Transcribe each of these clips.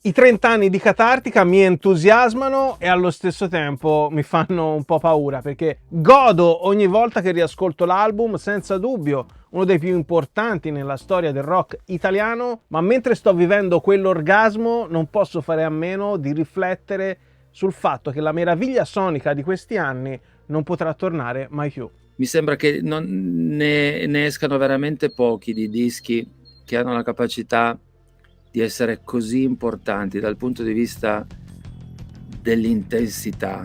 I 30 anni di Catartica mi entusiasmano e allo stesso tempo mi fanno un po' paura, perché godo ogni volta che riascolto l'album, senza dubbio uno dei più importanti nella storia del rock italiano, ma mentre sto vivendo quell'orgasmo non posso fare a meno di riflettere sul fatto che la meraviglia sonica di questi anni non potrà tornare mai più. Mi sembra che ne escano veramente pochi di dischi che hanno la capacità di essere così importanti dal punto di vista dell'intensità.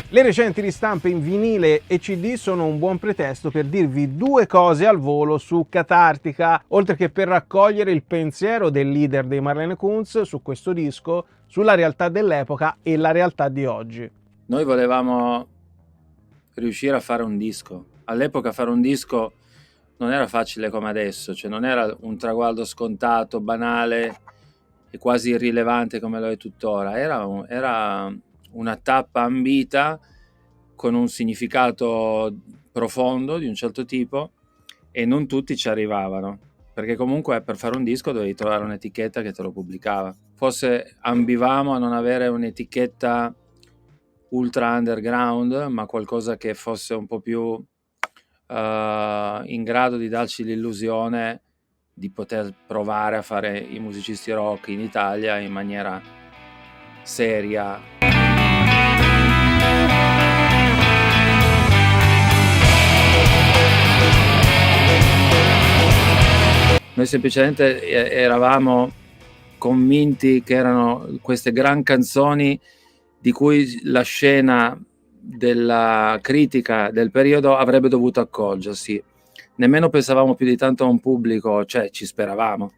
Le recenti ristampe in vinile e CD sono un buon pretesto per dirvi due cose al volo su Catartica, oltre che per raccogliere il pensiero del leader dei Marlene Kunz su questo disco, sulla realtà dell'epoca e la realtà di oggi. Noi volevamo riuscire a fare un disco. All'epoca fare un disco non era facile come adesso, cioè non era un traguardo scontato, banale e quasi irrilevante come lo è tuttora, era una tappa ambita con un significato profondo di un certo tipo e non tutti ci arrivavano, perché comunque per fare un disco dovevi trovare un'etichetta che te lo pubblicava. Forse ambivamo a non avere un'etichetta ultra underground, ma qualcosa che fosse un po' più in grado di darci l'illusione di poter provare a fare i musicisti rock in Italia in maniera seria. Noi semplicemente eravamo convinti che erano queste gran canzoni di cui la scena della critica del periodo avrebbe dovuto accorgersi. Nemmeno pensavamo più di tanto a un pubblico, cioè ci speravamo.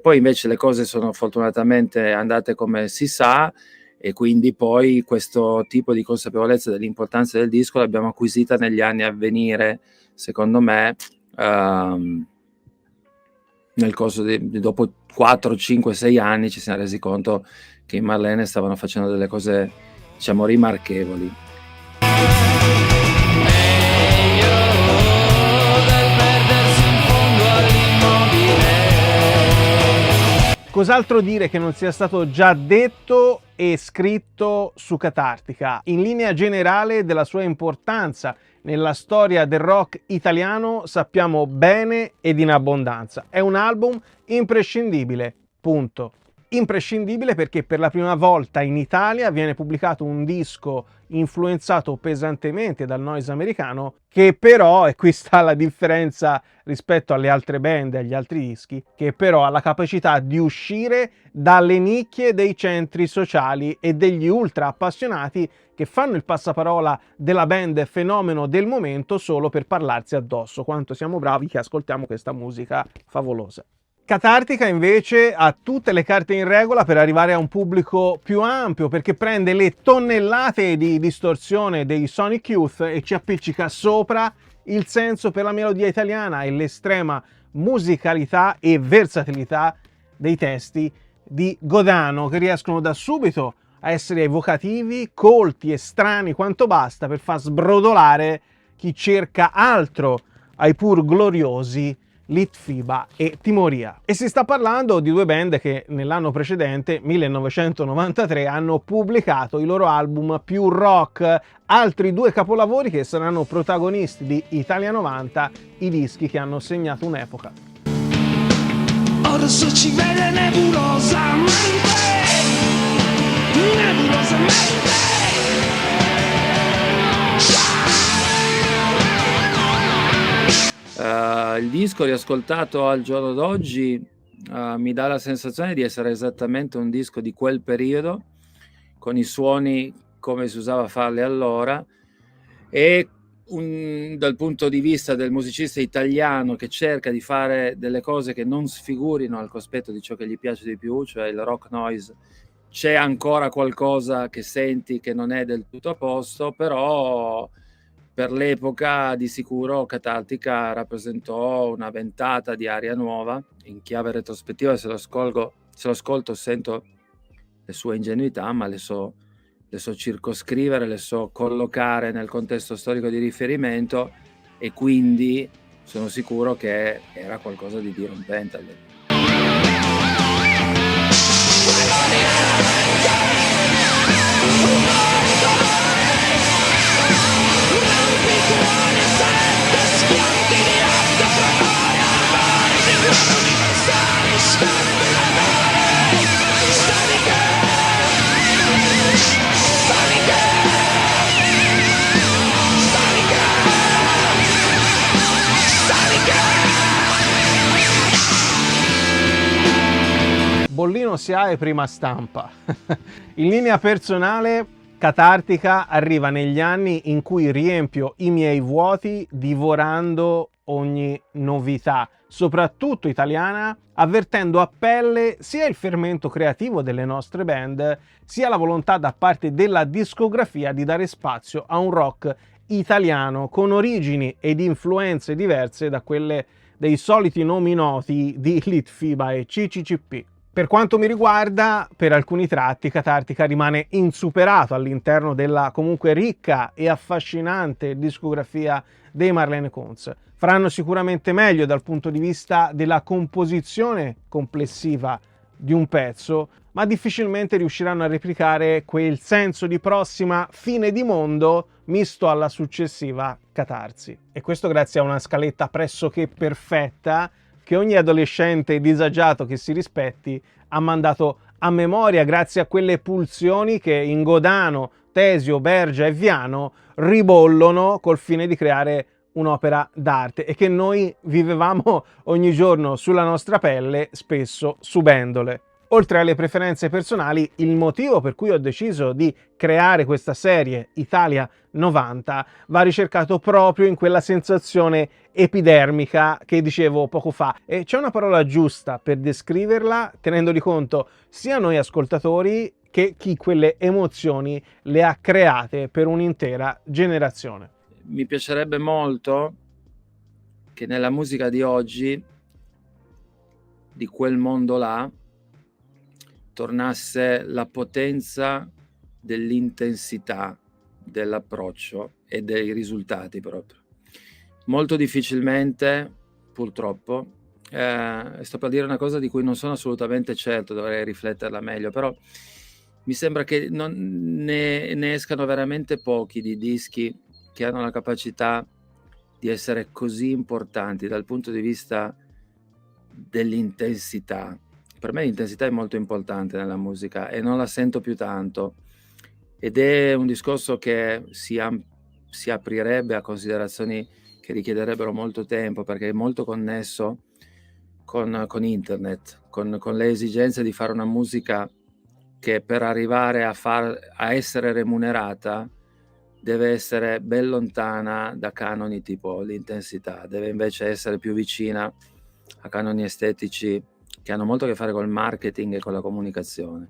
Poi invece le cose sono fortunatamente andate come si sa e quindi poi questo tipo di consapevolezza dell'importanza del disco l'abbiamo acquisita negli anni a venire, secondo me, nel corso dopo 4, 5, 6 anni ci siamo resi conto che i Marlene stavano facendo delle cose, diciamo, rimarchevoli. Cos'altro dire che non sia stato già detto e scritto su Catartica? In linea generale della sua importanza nella storia del rock italiano sappiamo bene ed in abbondanza. È un album imprescindibile, punto. Imprescindibile perché per la prima volta in Italia viene pubblicato un disco influenzato pesantemente dal noise americano, che però, e qui sta la differenza rispetto alle altre band e agli altri dischi, che però ha la capacità di uscire dalle nicchie dei centri sociali e degli ultra appassionati che fanno il passaparola della band fenomeno del momento solo per parlarsi addosso. Quanto siamo bravi che ascoltiamo questa musica favolosa. Catartica invece ha tutte le carte in regola per arrivare a un pubblico più ampio, perché prende le tonnellate di distorsione dei Sonic Youth e ci appiccica sopra il senso per la melodia italiana e l'estrema musicalità e versatilità dei testi di Godano, che riescono da subito a essere evocativi, colti e strani quanto basta per far sbrodolare chi cerca altro ai pur gloriosi Litfiba e Timoria. E si sta parlando di due band che nell'anno precedente, 1993, hanno pubblicato i loro album più rock, altri due capolavori che saranno protagonisti di Italia 90, i dischi che hanno segnato un'epoca. Adesso ci vede nebulosamente, nebulosamente. Il disco riascoltato al giorno d'oggi mi dà la sensazione di essere esattamente un disco di quel periodo, con i suoni come si usava a farli allora, e dal punto di vista del musicista italiano che cerca di fare delle cose che non sfigurino al cospetto di ciò che gli piace di più, cioè il rock noise, c'è ancora qualcosa che senti che non è del tutto a posto, però per l'epoca di sicuro Catartica rappresentò una ventata di aria nuova. In chiave retrospettiva, se lo ascolto sento le sue ingenuità, ma le so circoscrivere, le so collocare nel contesto storico di riferimento e quindi sono sicuro che era qualcosa di dirompente all'epoca. Bollino SIAE prima stampa. In linea personale, Catartica arriva negli anni in cui riempio i miei vuoti divorando ogni novità, soprattutto italiana, avvertendo a pelle sia il fermento creativo delle nostre band, sia la volontà da parte della discografia di dare spazio a un rock italiano con origini ed influenze diverse da quelle dei soliti nomi noti di Litfiba e CCCP. Per quanto mi riguarda, per alcuni tratti Catartica rimane insuperato all'interno della comunque ricca e affascinante discografia dei Marlene Kunz. Faranno sicuramente meglio dal punto di vista della composizione complessiva di un pezzo, ma difficilmente riusciranno a replicare quel senso di prossima fine di mondo misto alla successiva catarsi. E questo grazie a una scaletta pressoché perfetta che ogni adolescente disagiato che si rispetti ha mandato a memoria grazie a quelle pulsioni che in Godano, Tesio, Bergia e Viano ribollono col fine di creare un'opera d'arte e che noi vivevamo ogni giorno sulla nostra pelle, spesso subendole. Oltre alle preferenze personali, il motivo per cui ho deciso di creare questa serie Italia 90 va ricercato proprio in quella sensazione epidermica che dicevo poco fa, e c'è una parola giusta per descriverla tenendo di conto sia noi ascoltatori che chi quelle emozioni le ha create per un'intera generazione. Mi piacerebbe molto che nella musica di oggi, di quel mondo là, tornasse la potenza dell'intensità dell'approccio e dei risultati proprio. Molto difficilmente, purtroppo, sto per dire una cosa di cui non sono assolutamente certo, dovrei rifletterla meglio, però mi sembra che ne escano veramente pochi di dischi che hanno la capacità di essere così importanti dal punto di vista dell'intensità. Per me l'intensità è molto importante nella musica e non la sento più tanto, ed è un discorso che si aprirebbe a considerazioni che richiederebbero molto tempo, perché è molto connesso con internet, con le esigenze di fare una musica che per arrivare a essere remunerata deve essere ben lontana da canoni tipo l'intensità, deve invece essere più vicina a canoni estetici che hanno molto a che fare col marketing e con la comunicazione.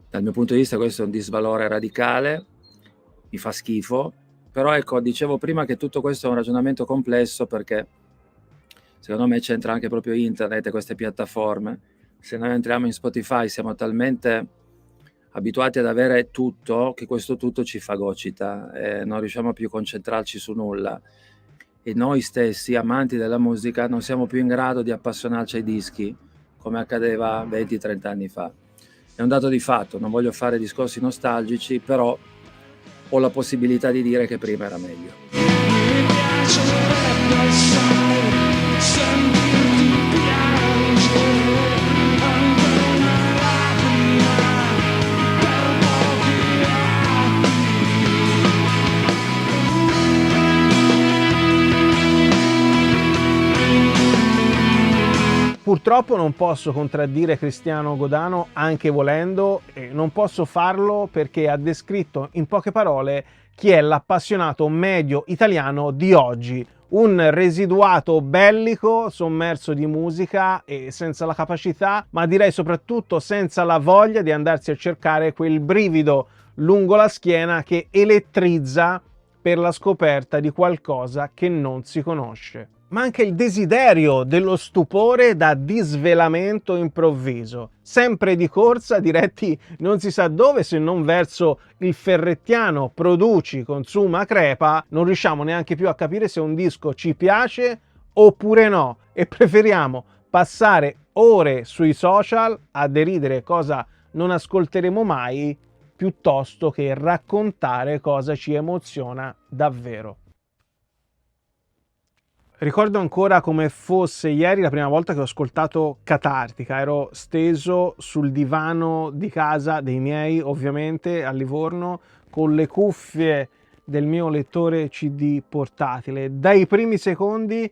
Dal mio punto di vista questo è un disvalore radicale, mi fa schifo, però ecco, dicevo prima che tutto questo è un ragionamento complesso, perché secondo me c'entra anche proprio internet e queste piattaforme. Se noi entriamo in Spotify siamo talmente abituati ad avere tutto che questo tutto ci fagocita e non riusciamo più a concentrarci su nulla, e noi stessi amanti della musica non siamo più in grado di appassionarci ai dischi come accadeva 20-30 anni fa. È un dato di fatto, non voglio fare discorsi nostalgici, però ho la possibilità di dire che prima era meglio. Purtroppo non posso contraddire Cristiano Godano anche volendo, e non posso farlo perché ha descritto in poche parole chi è l'appassionato medio italiano di oggi, un residuato bellico sommerso di musica e senza la capacità, ma direi soprattutto senza la voglia di andarsi a cercare quel brivido lungo la schiena che elettrizza per la scoperta di qualcosa che non si conosce. Ma anche il desiderio dello stupore da disvelamento improvviso, sempre di corsa, diretti non si sa dove se non verso il ferrettiano produci, consuma, crepa, non riusciamo neanche più a capire se un disco ci piace oppure no, e preferiamo passare ore sui social a deridere cosa non ascolteremo mai piuttosto che raccontare cosa ci emoziona davvero. Ricordo ancora come fosse ieri la prima volta che ho ascoltato Catartica. Ero steso sul divano di casa dei miei, ovviamente a Livorno, con le cuffie del mio lettore CD portatile. Dai primi secondi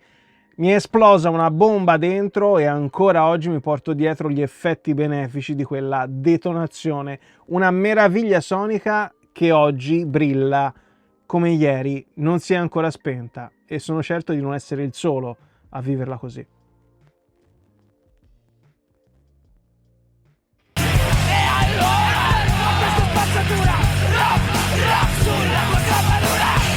mi è esplosa una bomba dentro e ancora oggi mi porto dietro gli effetti benefici di quella detonazione. Una meraviglia sonica che oggi brilla come ieri, non si è ancora spenta e sono certo di non essere il solo a viverla così. E allora, con questa spazzatura, rock, rock sulla tua caparura.